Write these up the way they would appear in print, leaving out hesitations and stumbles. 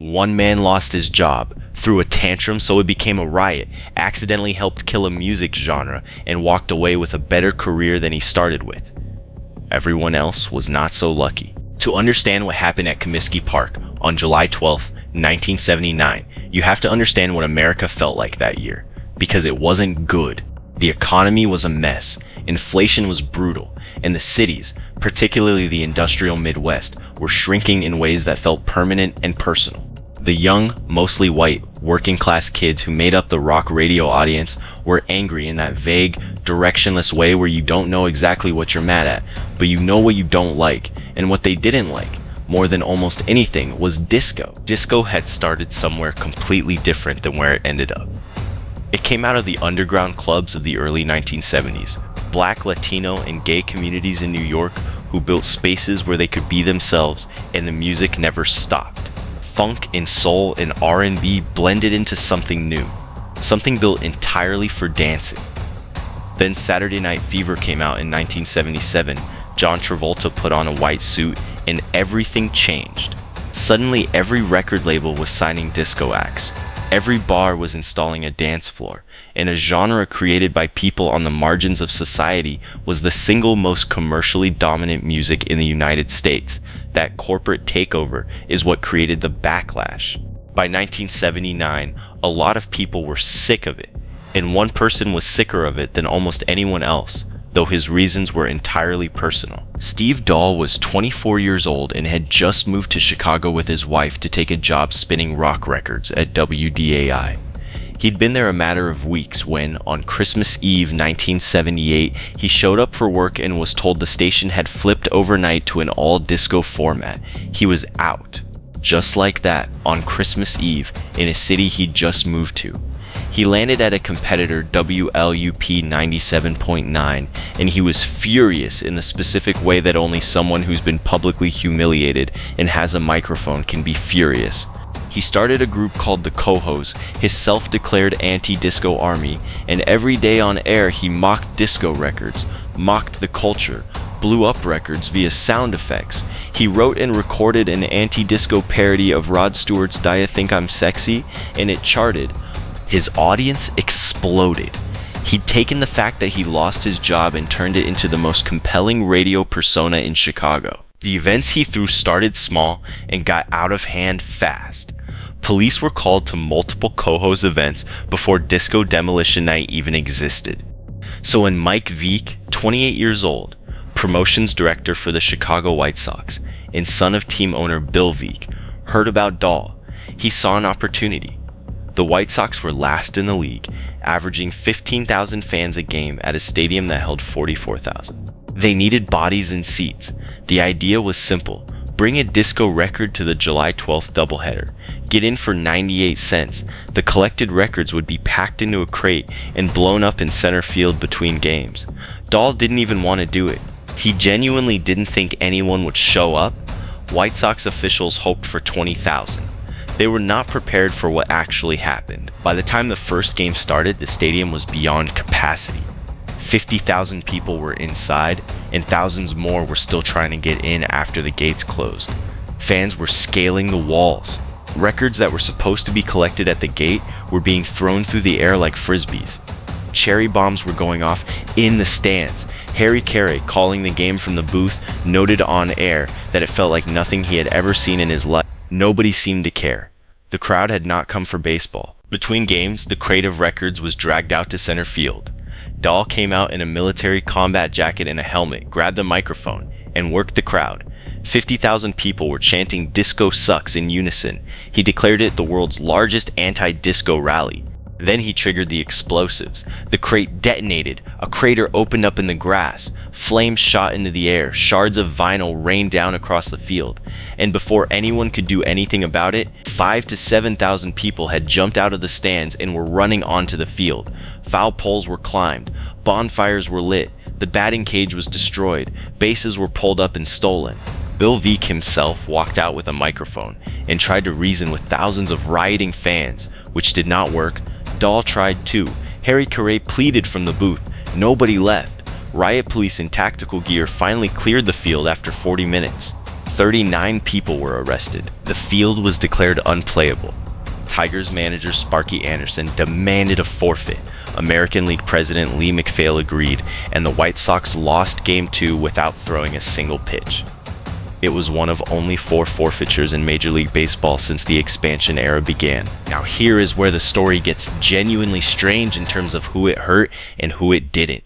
One man lost his job, threw a tantrum so it became a riot, accidentally helped kill a music genre, and walked away with a better career than he started with. Everyone else was not so lucky. To understand what happened at Comiskey Park on July 12, 1979, you have to understand what America felt like that year, because it wasn't good. The economy was a mess, inflation was brutal, and the cities, particularly the industrial Midwest, were shrinking in ways that felt permanent and personal. The young, mostly white, working-class kids who made up the rock radio audience were angry in that vague, directionless way where you don't know exactly what you're mad at, but you know what you don't like, and what they didn't like, more than almost anything, was disco. Disco had started somewhere completely different than where it ended up. It came out of the underground clubs of the early 1970s, Black, Latino, and gay communities in New York who built spaces where they could be themselves, and the music never stopped. Funk and soul and R&B blended into something new, something built entirely for dancing. Then Saturday Night Fever came out in 1977. John Travolta put on a white suit and everything changed. Suddenly every record label was signing disco acts. Every bar was installing a dance floor, and a genre created by people on the margins of society was the single most commercially dominant music in the United States. That corporate takeover is what created the backlash. By 1979, a lot of people were sick of it, and one person was sicker of it than almost anyone else, though his reasons were entirely personal. Steve Dahl was 24 years old and had just moved to Chicago with his wife to take a job spinning rock records at WDAI. He'd been there a matter of weeks when, on Christmas Eve 1978, he showed up for work and was told the station had flipped overnight to an all-disco format. He was out. Just like that, on Christmas Eve, in a city he'd just moved to. He landed at a competitor, WLUP 97.9, and he was furious in the specific way that only someone who's been publicly humiliated and has a microphone can be furious. He started a group called the Cohos, his self-declared anti-disco army, and every day on air he mocked disco records, mocked the culture, blew up records via sound effects. He wrote and recorded an anti-disco parody of Rod Stewart's "Do Ya Think I'm Sexy?" and it charted. His audience exploded. He'd taken the fact that he lost his job and turned it into the most compelling radio persona in Chicago. The events he threw started small and got out of hand fast. Police were called to multiple Cohos events before Disco Demolition Night even existed. So when Mike Veek, 28 years old, promotions director for the Chicago White Sox, and son of team owner Bill Veek, heard about Dahl, he saw an opportunity. The White Sox were last in the league, averaging 15,000 fans a game at a stadium that held 44,000. They needed bodies and seats. The idea was simple. Bring a disco record to the July 12th doubleheader. Get in for 98 cents. The collected records would be packed into a crate and blown up in center field between games. Dahl didn't even want to do it. He genuinely didn't think anyone would show up. White Sox officials hoped for 20,000. They were not prepared for what actually happened. By the time the first game started, the stadium was beyond capacity. 50,000 people were inside, and thousands more were still trying to get in after the gates closed. Fans were scaling the walls. Records that were supposed to be collected at the gate were being thrown through the air like frisbees. Cherry bombs were going off in the stands. Harry Carey, calling the game from the booth, noted on air that it felt like nothing he had ever seen in his life. Nobody seemed to care. The crowd had not come for baseball. Between games, the crate of records was dragged out to center field. Dahl came out in a military combat jacket and a helmet, grabbed a microphone, and worked the crowd. 50,000 people were chanting "Disco sucks" in unison. He declared it the world's largest anti-disco rally. Then he triggered the explosives. The crate detonated. A crater opened up in the grass. Flames shot into the air. Shards of vinyl rained down across the field. And before anyone could do anything about it, 5,000 to 7,000 people had jumped out of the stands and were running onto the field. Foul poles were climbed. Bonfires were lit. The batting cage was destroyed. Bases were pulled up and stolen. Bill Veek himself walked out with a microphone and tried to reason with thousands of rioting fans, which did not work. Dahl tried too. Harry Carey pleaded from the booth. Nobody left. Riot police in tactical gear finally cleared the field after 40 minutes. 39 people were arrested. The field was declared unplayable. Tigers manager Sparky Anderson demanded a forfeit. American League President Lee MacPhail agreed, and the White Sox lost Game 2 without throwing a single pitch. It was one of only 4 forfeitures in Major League Baseball since the expansion era began. Now here is where the story gets genuinely strange in terms of who it hurt and who it didn't.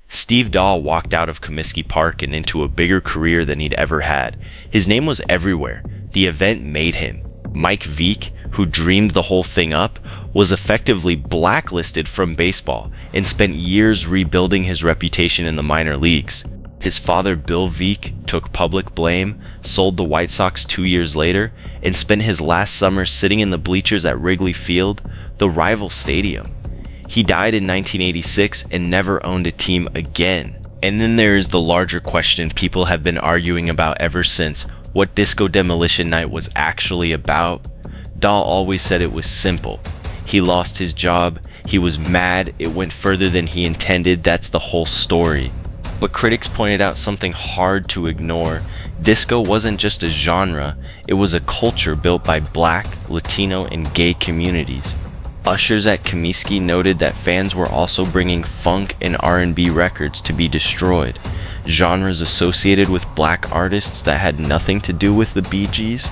Steve Dahl walked out of Comiskey Park and into a bigger career than he'd ever had. His name was everywhere. The event made him. Mike Veeck, who dreamed the whole thing up, was effectively blacklisted from baseball and spent years rebuilding his reputation in the minor leagues. His father, Bill Veeck, took public blame, sold the White Sox 2 years later, and spent his last summer sitting in the bleachers at Wrigley Field, the rival stadium. He died in 1986 and never owned a team again. And then there is the larger question people have been arguing about ever since: what Disco Demolition Night was actually about. Dahl always said it was simple. He lost his job, he was mad, it went further than he intended, that's the whole story. But critics pointed out something hard to ignore. Disco wasn't just a genre, it was a culture built by Black, Latino, and gay communities. Ushers at Comiskey noted that fans were also bringing funk and R&B records to be destroyed, genres associated with black artists that had nothing to do with the Bee Gees.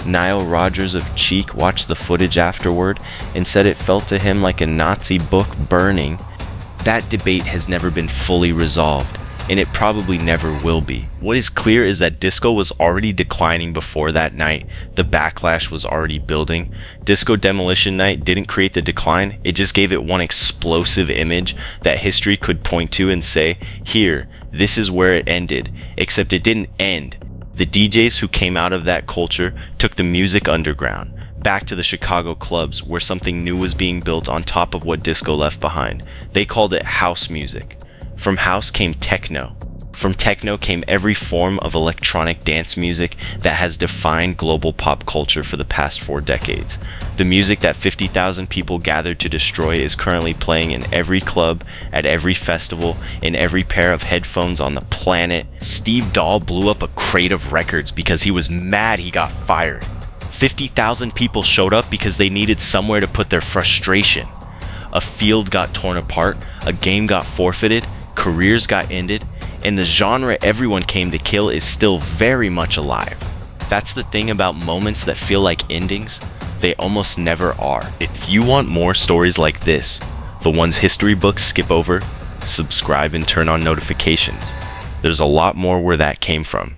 Nile Rodgers of Cheek watched the footage afterward and said it felt to him like a Nazi book burning. That debate has never been fully resolved, and it probably never will be. What is clear is that disco was already declining before that night. The backlash was already building. Disco Demolition Night didn't create the decline, it just gave it one explosive image that history could point to and say, here, this is where it ended, except it didn't end. The DJs who came out of that culture took the music underground, back to the Chicago clubs where something new was being built on top of what disco left behind. They called it house music. From house came techno. From techno came every form of electronic dance music that has defined global pop culture for the past 4 decades. The music that 50,000 people gathered to destroy is currently playing in every club, at every festival, in every pair of headphones on the planet. Steve Dahl blew up a crate of records because he was mad he got fired. 50,000 people showed up because they needed somewhere to put their frustration. A field got torn apart, a game got forfeited, careers got ended, and the genre everyone came to kill is still very much alive. That's the thing about moments that feel like endings, they almost never are. If you want more stories like this, the ones history books skip over, subscribe and turn on notifications. There's a lot more where that came from.